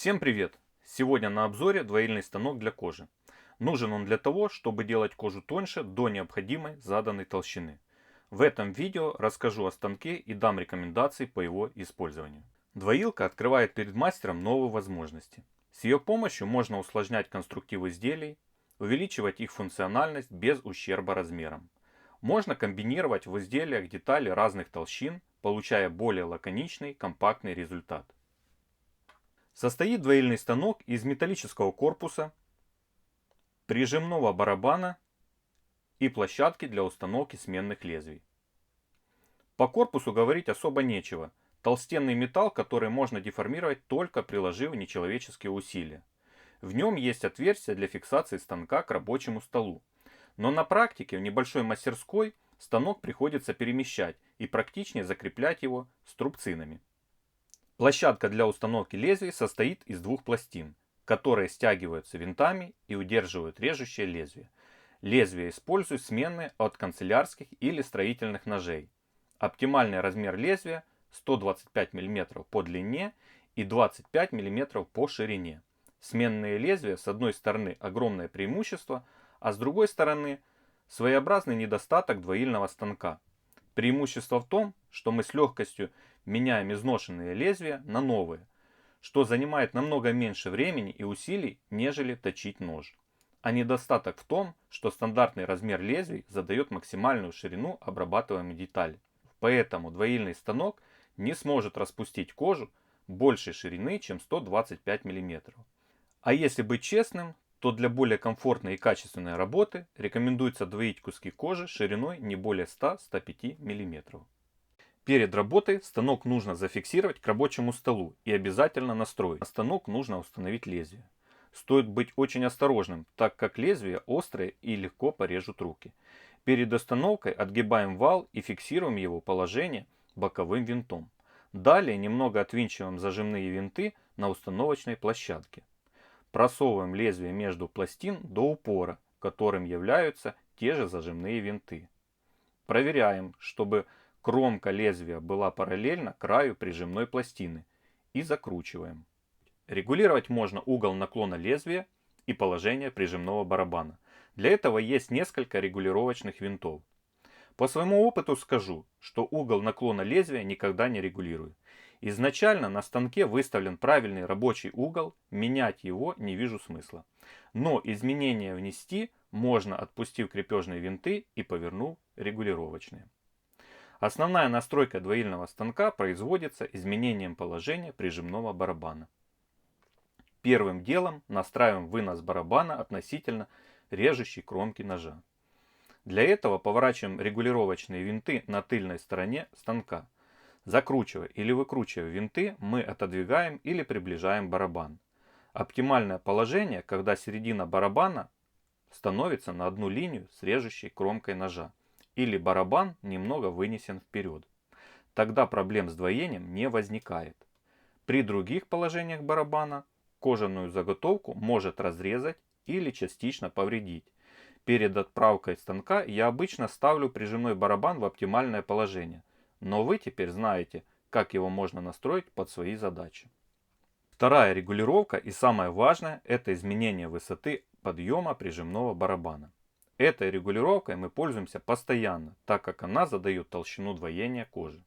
Всем привет! Сегодня на обзоре двоильный станок для кожи. Нужен он для того, чтобы делать кожу тоньше до необходимой заданной толщины. В этом видео расскажу о станке и дам рекомендации по его использованию. Двоилка открывает перед мастером новые возможности. С ее помощью можно усложнять конструктив изделий, увеличивать их функциональность без ущерба размерам. Можно комбинировать в изделиях детали разных толщин, получая более лаконичный, компактный результат. Состоит двоильный станок из металлического корпуса, прижимного барабана и площадки для установки сменных лезвий. По корпусу говорить особо нечего. Толстенный металл, который можно деформировать, только приложив нечеловеческие усилия. В нем есть отверстие для фиксации станка к рабочему столу. Но на практике в небольшой мастерской станок приходится перемещать и практичнее закреплять его струбцинами. Площадка для установки лезвий состоит из двух пластин, которые стягиваются винтами и удерживают режущее лезвие. Лезвия используют сменные от канцелярских или строительных ножей. Оптимальный размер лезвия 125 мм по длине и 25 мм по ширине. Сменные лезвия с одной стороны огромное преимущество, а с другой стороны своеобразный недостаток двоильного станка. Преимущество в том, что мы с легкостью меняем изношенные лезвия на новые, что занимает намного меньше времени и усилий, нежели точить нож. А недостаток в том, что стандартный размер лезвий задает максимальную ширину обрабатываемой детали. Поэтому двоильный станок не сможет распустить кожу большей ширины, чем 125 мм. А если быть честным, то для более комфортной и качественной работы рекомендуется двоить куски кожи шириной не более 100-105 мм. Перед работой станок нужно зафиксировать к рабочему столу и обязательно настроить. На станок нужно установить лезвие. Стоит быть очень осторожным, так как лезвия острые и легко порежут руки. Перед установкой отгибаем вал и фиксируем его положение боковым винтом. Далее немного отвинчиваем зажимные винты на установочной площадке. Просовываем лезвие между пластин до упора, которым являются те же зажимные винты. Проверяем, чтобы кромка лезвия была параллельна краю прижимной пластины и закручиваем. Регулировать можно угол наклона лезвия и положение прижимного барабана. Для этого есть несколько регулировочных винтов. По своему опыту скажу, что угол наклона лезвия никогда не регулирую. Изначально на станке выставлен правильный рабочий угол, менять его не вижу смысла. Но изменения внести можно, отпустив крепежные винты и повернув регулировочные. Основная настройка двоильного станка производится изменением положения прижимного барабана. Первым делом настраиваем вынос барабана относительно режущей кромки ножа. Для этого поворачиваем регулировочные винты на тыльной стороне станка. Закручивая или выкручивая винты, мы отодвигаем или приближаем барабан. Оптимальное положение, когда середина барабана становится на одну линию с режущей кромкой ножа, или барабан немного вынесен вперед. Тогда проблем с двоением не возникает. При других положениях барабана кожаную заготовку может разрезать или частично повредить. Перед отправкой станка я обычно ставлю прижимной барабан в оптимальное положение, но вы теперь знаете, как его можно настроить под свои задачи. Вторая регулировка и самое важное — это изменение высоты подъема прижимного барабана. Этой регулировкой мы пользуемся постоянно, так как она задает толщину двоения кожи.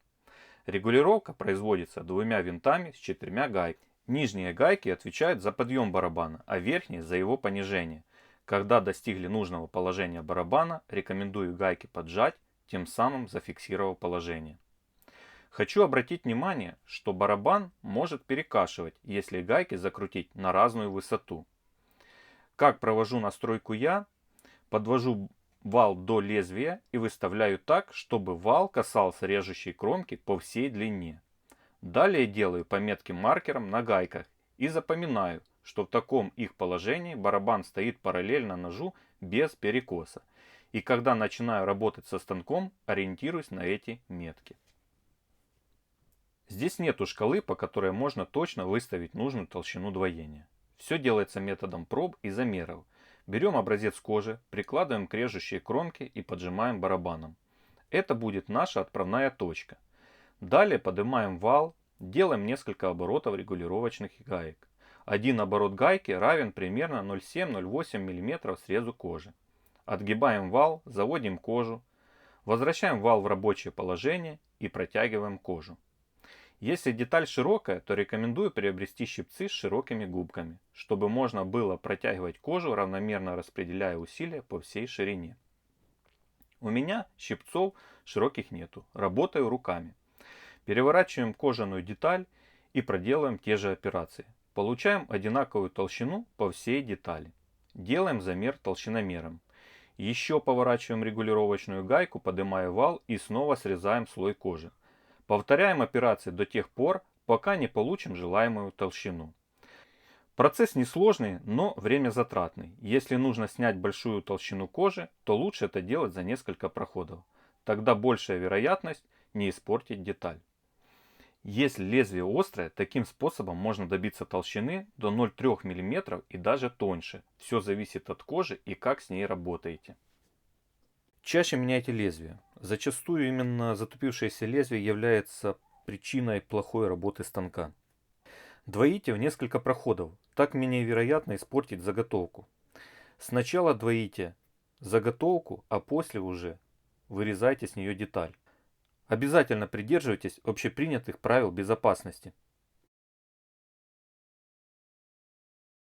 Регулировка производится двумя винтами с 4 гайками. Нижние гайки отвечают за подъем барабана, а верхние за его понижение. Когда достигли нужного положения барабана, рекомендую гайки поджать, тем самым зафиксировав положение. Хочу обратить внимание, что барабан может перекашивать, если гайки закрутить на разную высоту. Как провожу настройку я? Подвожу вал до лезвия и выставляю так, чтобы вал касался режущей кромки по всей длине. Далее делаю пометки маркером на гайках и запоминаю, что в таком их положении барабан стоит параллельно ножу без перекоса. И когда начинаю работать со станком, ориентируюсь на эти метки. Здесь нету шкалы, по которой можно точно выставить нужную толщину двоения. Все делается методом проб и замеров. Берем образец кожи, прикладываем к режущей кромке и поджимаем барабаном. Это будет наша отправная точка. Далее поднимаем вал, делаем несколько оборотов регулировочных гаек. Один оборот гайки равен примерно 0,7-0,8 мм срезу кожи. Отгибаем вал, заводим кожу, возвращаем вал в рабочее положение и протягиваем кожу. Если деталь широкая, то рекомендую приобрести щипцы с широкими губками, чтобы можно было протягивать кожу, равномерно распределяя усилия по всей ширине. У меня щипцов широких нету, работаю руками. Переворачиваем кожаную деталь и проделаем те же операции. Получаем одинаковую толщину по всей детали. Делаем замер толщиномером. Еще поворачиваем регулировочную гайку, поднимая вал и снова срезаем слой кожи. Повторяем операции до тех пор, пока не получим желаемую толщину. Процесс несложный, но время затратный. Если нужно снять большую толщину кожи, то лучше это делать за несколько проходов. Тогда большая вероятность не испортить деталь. Если лезвие острое, таким способом можно добиться толщины до 0,3 мм и даже тоньше. Все зависит от кожи и как с ней работаете. Чаще меняйте лезвие. Зачастую именно затупившееся лезвие является причиной плохой работы станка. Двоите в несколько проходов, так менее вероятно испортить заготовку. Сначала двоите заготовку, а после уже вырезайте с нее деталь. Обязательно придерживайтесь общепринятых правил безопасности.